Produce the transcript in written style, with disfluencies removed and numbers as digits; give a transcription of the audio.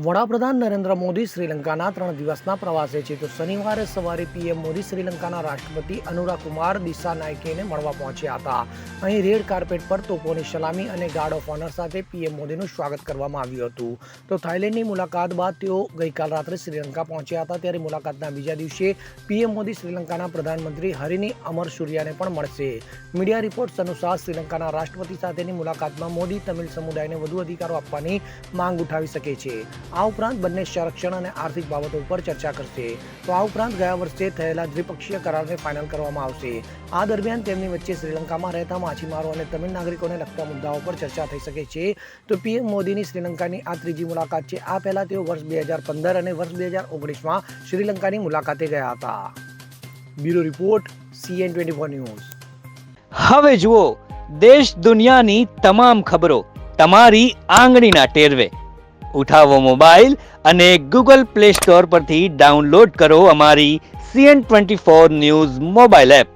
વડાપ્રધાન નરેન્દ્ર મોદી શ્રીલંકાના 3 દિવસના પ્રવાસે છે. તો શનિવારે સવારે પીએમ મોદી શ્રીલંકાના રાષ્ટ્રપતિ અનુરા કુમાર દિસાનાયકેને મળવા પહોંચ્યા હતા. અહીં રેડ કાર્પેટ પર તોપોની સલામી અને ગાર્ડ ઓફ ઓનર સાથે પીએમ મોદીનું સ્વાગત કરવામાં આવ્યું હતું. તો થાઇલેન્ડની મુલાકાત બાદ તેઓ ગઈકાલ રાત્રે શ્રીલંકા પહોંચ્યા હતા. ત્યારે મુલાકાતના બીજા દિવસે પીએમ મોદી શ્રીલંકાના પ્રધાનમંત્રી હરિની અમરસુરિયાને પણ મળશે. મીડિયા રિપોર્ટ્સ અનુસાર શ્રીલંકાના રાષ્ટ્રપતિ સાથેની મુલાકાતમાં મોદી તમિલ સમુદાયને વધુ અધિકારો આપવાની માંગ ઉઠાવી શકે છે. આ ઉપરાંત બંને સંરક્ષણ અને આર્થિક બાબતો ઉપર ચર્ચા કરશે. તો આ ઉપરાંત ગયા વર્ષે થયેલા દ્વિપક્ષીય કરારને ફાઇનલ કરવામાં આવશે. આ દરમિયાન તેમની વચ્ચે શ્રીલંકામાં રહેતા માછીમારો અને તમિલ નાગરિકોને લગતા મુદ્દાઓ પર ચર્ચા થઈ શકે છે. તો પીએમ મોદીની શ્રીલંકાની આ ત્રીજી મુલાકાત છે. આ પહેલા તેઓ વર્ષ 2015 અને વર્ષ 2019માં શ્રીલંકાની મુલાકાતે ગયા હતા. Bureau report CN24 news. હવે જુઓ દેશ દુનિયાની તમામ ખબરો તમારી આંગળીના ટેરવે. ઉઠાવો મોબાઈલ અને ગૂગલ પ્લે સ્ટોર પરથી ડાઉનલોડ કરો અમારી CN24 ન્યૂઝ મોબાઈલ એપ.